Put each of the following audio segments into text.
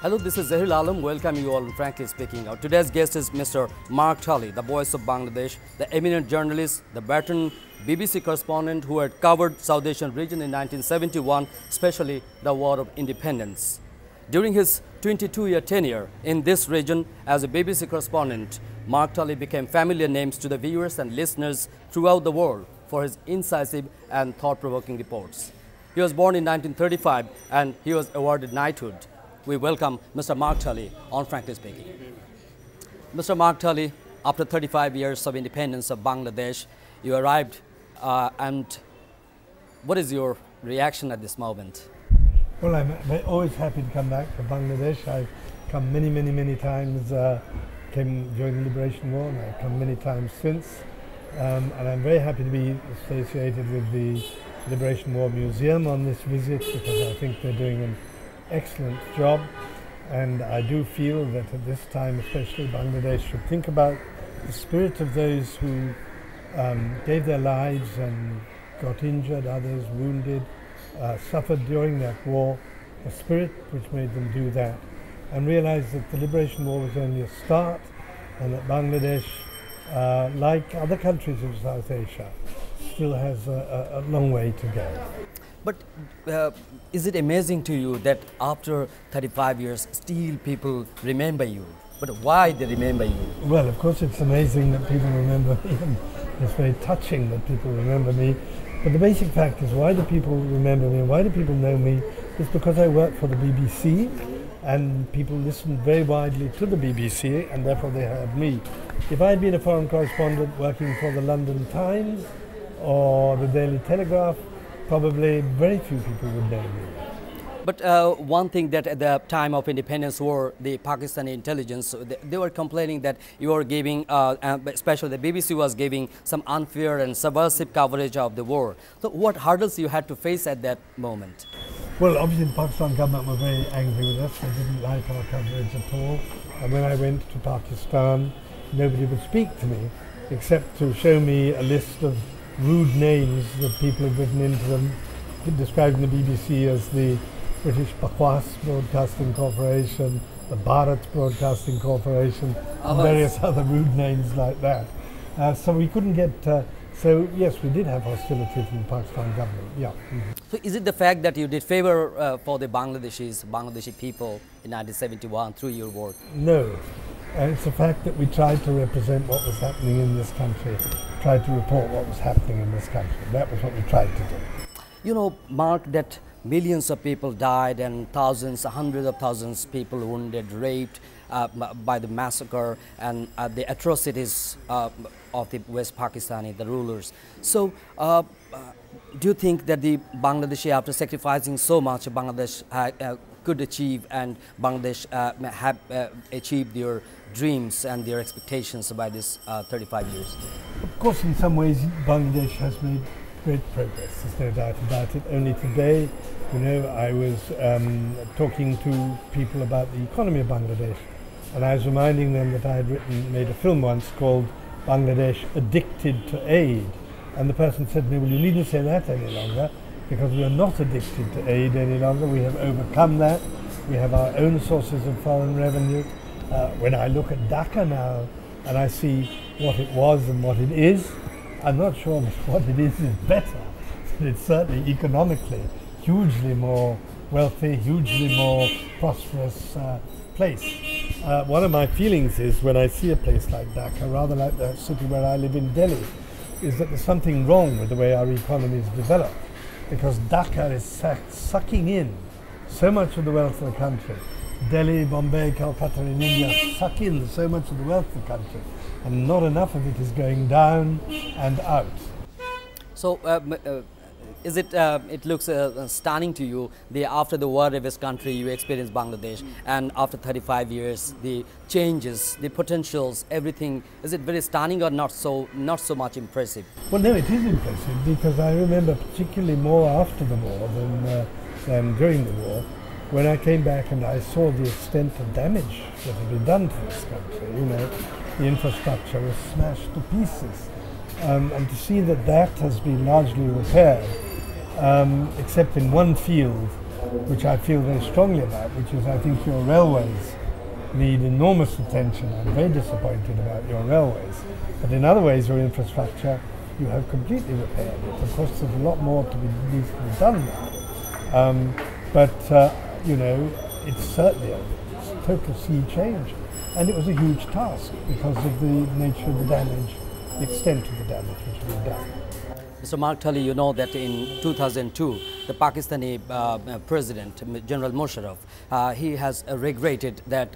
Hello, this is Zahir Alam. Welcome you all, frankly speaking. Our today's guest is Mr. Mark Tully, the voice of Bangladesh, the eminent journalist, the veteran BBC correspondent who had covered South Asian region in 1971, especially the War of Independence. During his 22-year tenure in this region as a BBC correspondent, Mark Tully became familiar names to the viewers and listeners throughout the world for his incisive and thought-provoking reports. He was born in 1935 and he was awarded knighthood. We welcome Mr. Mark Tully on Frankly Speaking. Mr. Mark Tully, after 35 years of independence of Bangladesh, you arrived and what is your reaction at this moment? Well, I'm always happy to come back to Bangladesh. I've come many times, came during the Liberation War, and I've come many times since. And I'm very happy to be associated with the Liberation War Museum on this visit because I think they're doing an excellent job, and I do feel that at this time especially Bangladesh should think about the spirit of those who gave their lives and got injured, others wounded, suffered during that war, the spirit which made them do that, and realize that the Liberation War was only a start and that Bangladesh, like other countries of South Asia, still has a long way to go. But is it amazing to you that after 35 years, still people remember you? But why they remember you? Well, of course it's amazing that people remember me, and it's very touching that people remember me. But the basic fact is, why do people remember me, and why do people know me? It's because I work for the BBC, and people listen very widely to the BBC, and therefore they heard me. If I had been a foreign correspondent working for the London Times or the Daily Telegraph, probably very few people would know me. But one thing that at the time of independence war, the Pakistani intelligence, they were complaining that you were giving, especially the BBC was giving some unfair and subversive coverage of the war. So what hurdles you had to face at that moment? Well, obviously the Pakistan government were very angry with us. They didn't like our coverage at all. And when I went to Pakistan, nobody would speak to me except to show me a list of rude names that people had written into them, describing the BBC as the British Bakwas Broadcasting Corporation, the Bharat Broadcasting Corporation, and various other rude names like that. So we couldn't get, so yes, we did have hostility from the Pakistan government, yeah. So is it the fact that you did favor for the Bangladeshi people in 1971 through your work? No. It's the fact that we tried to represent what was happening in this country, tried to report what was happening in this country. That was what we tried to do. You know, Mark, that millions of people died and thousands, hundreds of thousands of people wounded, raped by the massacre and the atrocities of the West Pakistani, the rulers. So, do you think that the Bangladeshi, after sacrificing so much, Bangladesh could achieve, and Bangladesh have achieved their dreams and their expectations by this 35 years? Of course, in some ways, Bangladesh has made great progress. There's no doubt about it. Only today, you know, I was talking to people about the economy of Bangladesh, and I was reminding them that I had made a film once called Bangladesh Addicted to Aid. And the person said to me, well, you needn't say that any longer, because we are not addicted to aid any longer. We have overcome that. We have our own sources of foreign revenue. When I look at Dhaka now and I see what it was and what it is, I'm not sure that what it is better. It's certainly economically hugely more wealthy, hugely more prosperous place. One of my feelings is when I see a place like Dhaka, rather like the city where I live in Delhi, is that there's something wrong with the way our economy is developed, because Dhaka is sucking in so much of the wealth of the country. Delhi, Bombay, Calcutta in India suck in so much of the wealth of the country, and not enough of it is going down and out. So, is it? It looks stunning to you. After the war-ravaged country, you experienced Bangladesh, and after 35 years, the changes, the potentials, everything. Is it very stunning or not so much impressive? Well, no, it is impressive, because I remember particularly more after the war than during the war, when I came back and I saw the extent of damage that had been done to this country. You know, the infrastructure was smashed to pieces, and to see that has been largely repaired, except in one field which I feel very strongly about, which is I think your railways need enormous attention. I'm very disappointed about your railways. But in other ways, your infrastructure, you have completely repaired it. Of course, there's a lot more needs to be done now. You know, it's certainly a total sea change. And it was a huge task because of the nature of the damage, the extent of the damage which had been done. Mr. Mark Tully, you know that in 2002, the Pakistani President, General Mosaddak, he has regretted that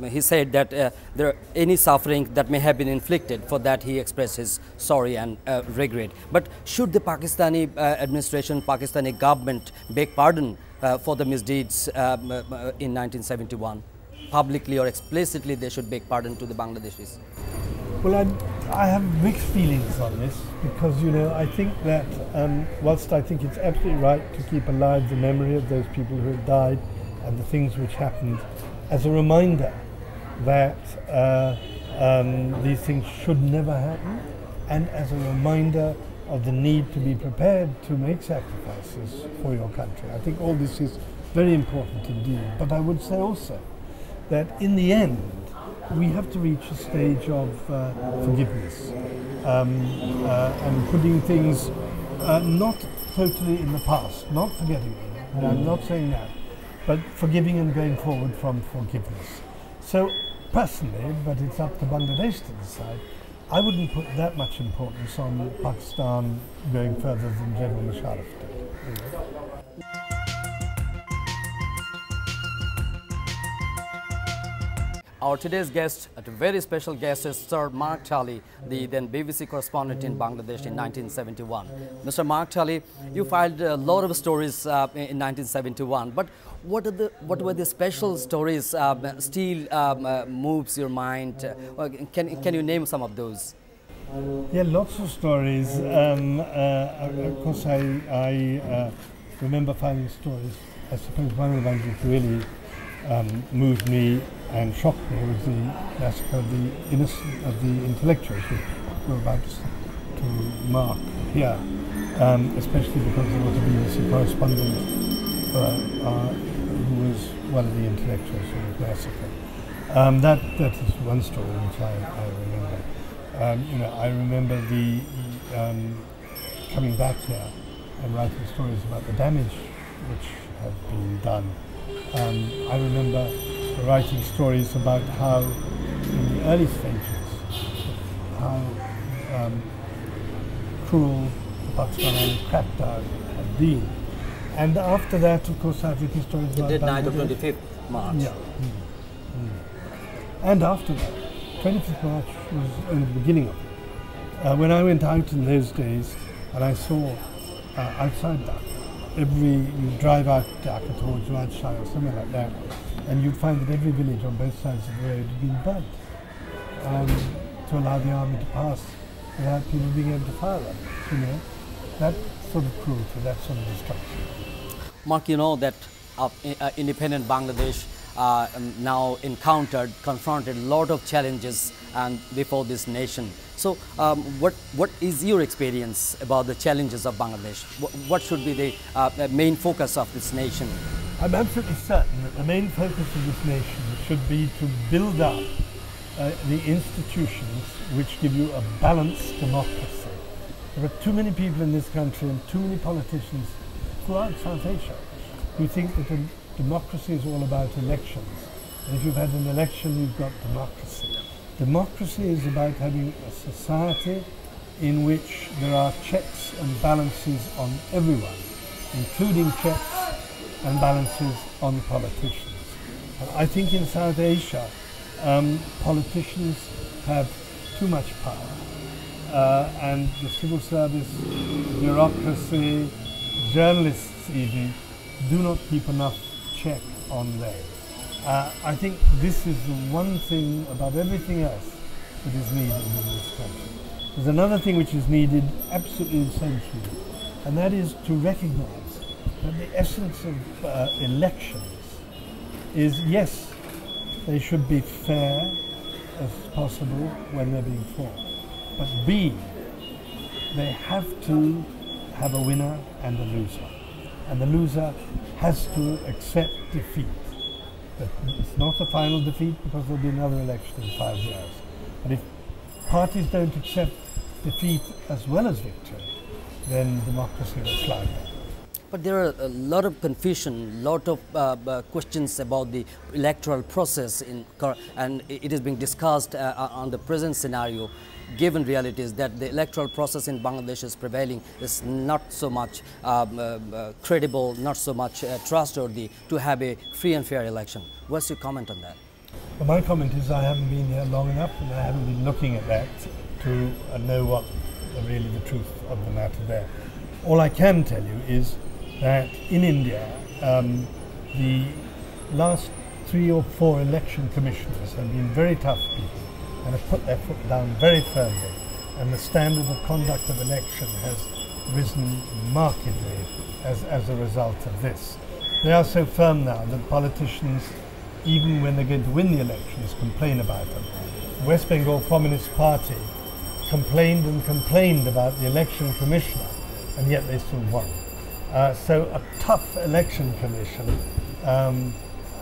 he said that there any suffering that may have been inflicted, for that he expressed his sorry and regret. But should the Pakistani administration, Pakistani government beg pardon for the misdeeds in 1971? Publicly or explicitly, they should beg pardon to the Bangladeshis. Well, I have mixed feelings on this because, you know, I think that whilst I think it's absolutely right to keep alive the memory of those people who have died and the things which happened, as a reminder that these things should never happen, and as a reminder of the need to be prepared to make sacrifices for your country. I think all this is very important indeed. But I would say also that in the end, we have to reach a stage of forgiveness and putting things not totally in the past, not forgetting them. I'm not saying that, but forgiving and going forward from forgiveness. So personally, but it's up to Bangladesh to decide, I wouldn't put that much importance on Pakistan going further than General Mosaddak did. Our today's guest, a very special guest, is Sir Mark Tully, the then BBC correspondent in Bangladesh in 1971. Mr. Mark Tully, you filed a lot of stories in 1971, but what were the special stories still moves your mind? Can you name some of those? Yeah, lots of stories. Of course, I remember finding stories. I suppose one of the ones which really moved me and shocked me was the massacre of the intellectuals, which we're about to mark here, especially because there was a BBC correspondent who was one of the intellectuals who was massacred. That is one story which I remember. You know, I remember the coming back here and writing stories about the damage which had been done. I remember writing stories about how, in the early stages, how cruel the Pakistani crackdown had been. And after that, of course, I've written stories about the night of 25th March. Yeah. And after that, 25th March was only the beginning of it. When I went out in those days, and I saw outside that, you drive out Dhaka towards Rajshah or somewhere like that, and you'd find that every village on both sides of the road had been burnt to allow the army to pass without people being able to fire them. You know, that sort of cruelty, that sort of destruction. Mark, you know that independent Bangladesh now confronted a lot of challenges before this nation. So, what is your experience about the challenges of Bangladesh? What should be the main focus of this nation? I'm absolutely certain that the main focus of this nation should be to build up the institutions which give you a balanced democracy. There are too many people in this country and too many politicians throughout South Asia who think that democracy is all about elections. And if you've had an election, you've got democracy. Democracy is about having a society in which there are checks and balances on everyone, including checks and balances on politicians. And I think in South Asia, politicians have too much power, and the civil service, bureaucracy, journalists even, do not keep enough check on them. I think this is the one thing above everything else that is needed in this country. There's another thing which is needed absolutely essentially, and that is to recognize that the essence of elections is, yes, they should be fair as possible when they're being fought, but B, they have to have a winner and a loser. and the loser has to accept defeat. But it's not a final defeat because there'll be another election in 5 years. But if parties don't accept defeat as well as victory, then democracy will slide down. But there are a lot of confusion, lot of questions about the electoral process, and it is being discussed on the present scenario. Given realities that the electoral process in Bangladesh is prevailing is not so much credible, not so much trustworthy to have a free and fair election. What's your comment on that? Well, my comment is I haven't been here long enough and I haven't been looking at that to know what really the truth of the matter there. All I can tell you is that in India, the last 3 or 4 election commissioners have been very tough people and have put their foot down very firmly, and the standard of conduct of election has risen markedly as a result of this. They are so firm now that politicians, even when they're going to win the elections, complain about them. The West Bengal Communist Party complained and complained about the election commissioner, and yet they still won. So a tough election commission,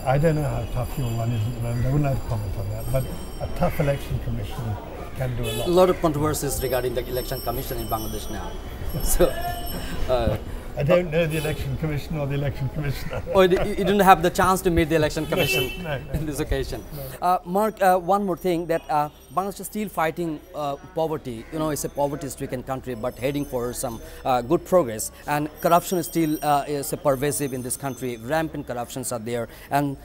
I don't know how tough your one is at the moment, I wouldn't like to comment on that, but a tough election commission can do a lot. A lot of controversies regarding the election commission in Bangladesh now. So, I don't know the election commission or the election commissioner. Or you didn't have the chance to meet the election commission no, in this occasion. Mark, one more thing, that Bangladesh is still fighting poverty. You know, it's a poverty-stricken country, but heading for some good progress. And corruption is still pervasive in this country. Rampant corruptions are there, and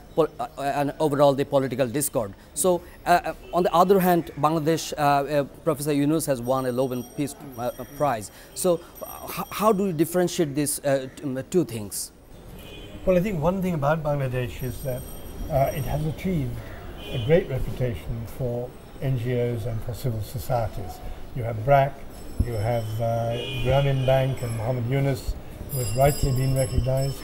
overall the political discord. So, on the other hand, Bangladesh, Professor Yunus has won a Nobel Peace Prize. So, how do you differentiate these two things? Well, I think one thing about Bangladesh is that it has achieved a great reputation for NGOs and for civil societies. You have BRAC, you have Grameen Bank and Mohammad Yunus, who has rightly been recognized.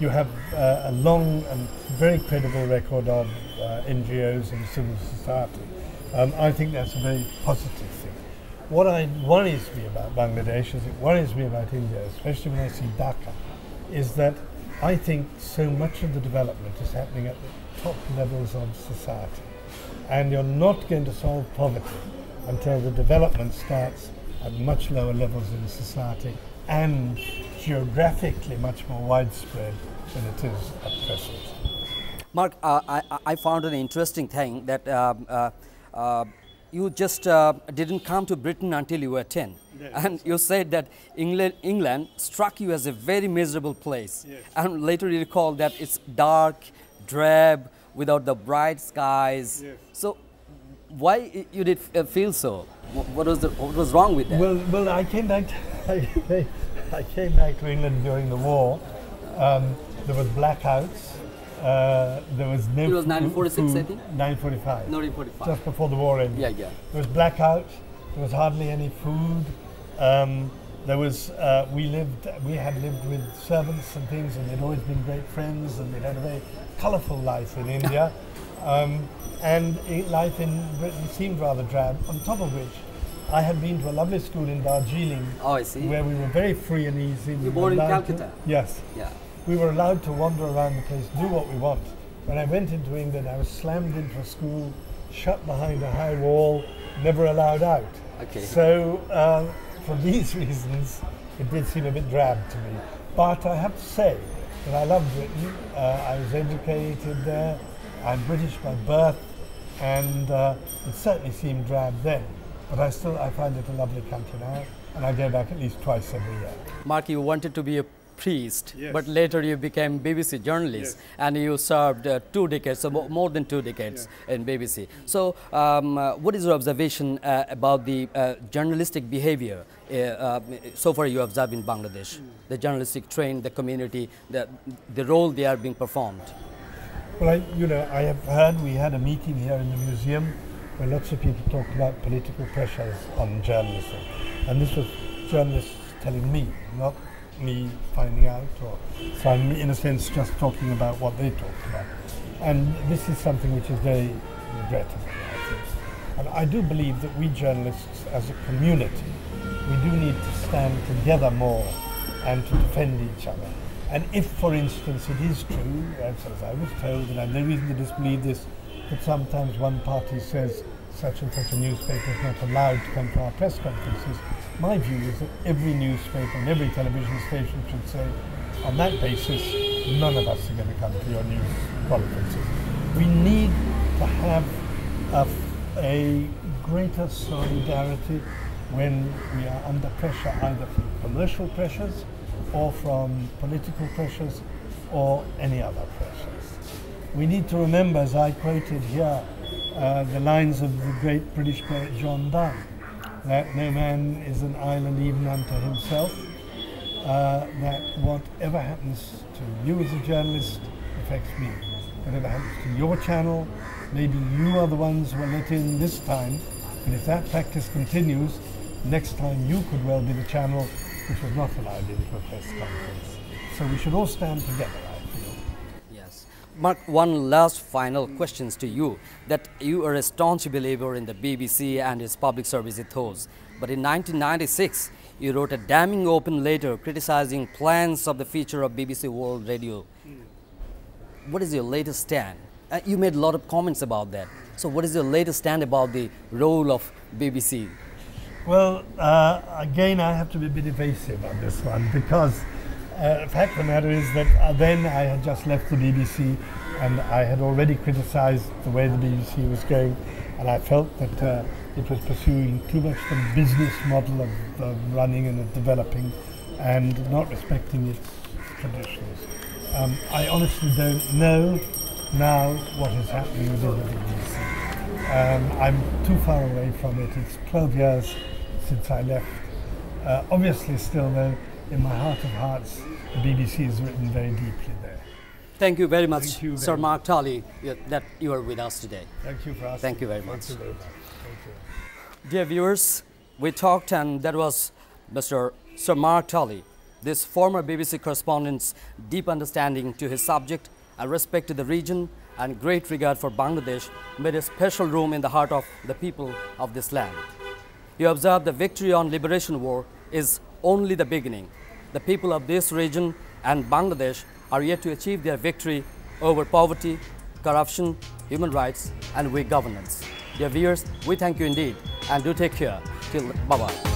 You have a long and very credible record of NGOs and civil society. I think that's a very positive thing. What worries me about Bangladesh, as it worries me about India, especially when I see Dhaka, is that I think so much of the development is happening at the top levels of society. And you're not going to solve poverty until the development starts at much lower levels in society and geographically much more widespread than it is at present. Mark, I found an interesting thing that you just didn't come to Britain until you were 10. Yes, and you said that England struck you as a very miserable place. Yes. And later you recall that it's dark, drab, without the bright skies. Yes. So why you did feel so? What was wrong with that? Well, I came back to England during the war. There was blackouts. There was no. It was 1946, I think. 1945. 1945. Just before the war ended. Yeah, yeah. There was blackout. There was hardly any food. There was. We had lived with servants and things, and they'd always been great friends, and we'd had a very colourful life in India. And life in Britain seemed rather drab. On top of which, I had been to a lovely school in Darjeeling. Oh, I see. Where we were very free and easy. You were born in Calcutta? Yes. Yeah. We were allowed to wander around the place, do what we want. When I went into England, I was slammed into a school, shut behind a high wall, never allowed out. Okay. So, for these reasons, it did seem a bit drab to me. But I have to say that I love Britain. I was educated there. I'm British by birth, and it certainly seemed drab then. But I find it a lovely country now, and I go back at least twice every year. Mark, you wanted to be a priest, yes. but later you became BBC journalist, yes. and you served 2 decades, so more than 2 decades in BBC. So, what is your observation about the journalistic behavior so far you observed in Bangladesh? The journalistic train, the community, the role they are being performed. Well, I have heard, we had a meeting here in the museum where lots of people talked about political pressures on journalism. And this was journalists telling me, not me finding out, so I'm in a sense just talking about what they talked about. And this is something which is very regrettable, I think. And I do believe that we journalists as a community, we do need to stand together more and to defend each other. And if, for instance, it is true, as I was told, and I have no reason to disbelieve this, that sometimes one party says such and such a newspaper is not allowed to come to our press conferences, my view is that every newspaper and every television station should say, on that basis, none of us are going to come to your news conferences. We need to have a greater solidarity when we are under pressure, either from commercial pressures or from political pressures or any other pressures. We need to remember, as I quoted here, the lines of the great British poet John Donne, that no man is an island even unto himself, that whatever happens to you as a journalist affects me. Whatever happens to your channel, maybe you are the ones who are let in this time, but if that practice continues, next time you could well be the channel which was not allowed into a press conference. So we should all stand together, I feel. Yes. Mark, one last final question to you, that you are a staunch believer in the BBC and its public service ethos, but in 1996 you wrote a damning open letter criticizing plans of the future of BBC World Radio. What is your latest stand? You made a lot of comments about that. So what is your latest stand about the role of BBC? Well, again, I have to be a bit evasive on this one, because the fact of the matter is that then I had just left the BBC and I had already criticized the way the BBC was going, and I felt that it was pursuing too much the business model of running and of developing and not respecting its traditions. I honestly don't know now what is happening within the BBC. I'm too far away from it. It's 12 years since I left. Obviously still though, in my heart of hearts, the BBC is written very deeply there. Thank you very much, Sir Mark Tully, that you are with us today. Thank you for asking. Thank you very much. Thank you very much. Thank you. Dear viewers, we talked, and that was Mr. Sir Mark Tully, this former BBC correspondent's deep understanding to his subject and respect to the region and great regard for Bangladesh made a special room in the heart of the people of this land. He observed the victory on liberation war is only the beginning. The people of this region and Bangladesh are yet to achieve their victory over poverty, corruption, human rights and weak governance. Dear viewers, we thank you indeed and do take care. Till bye-bye.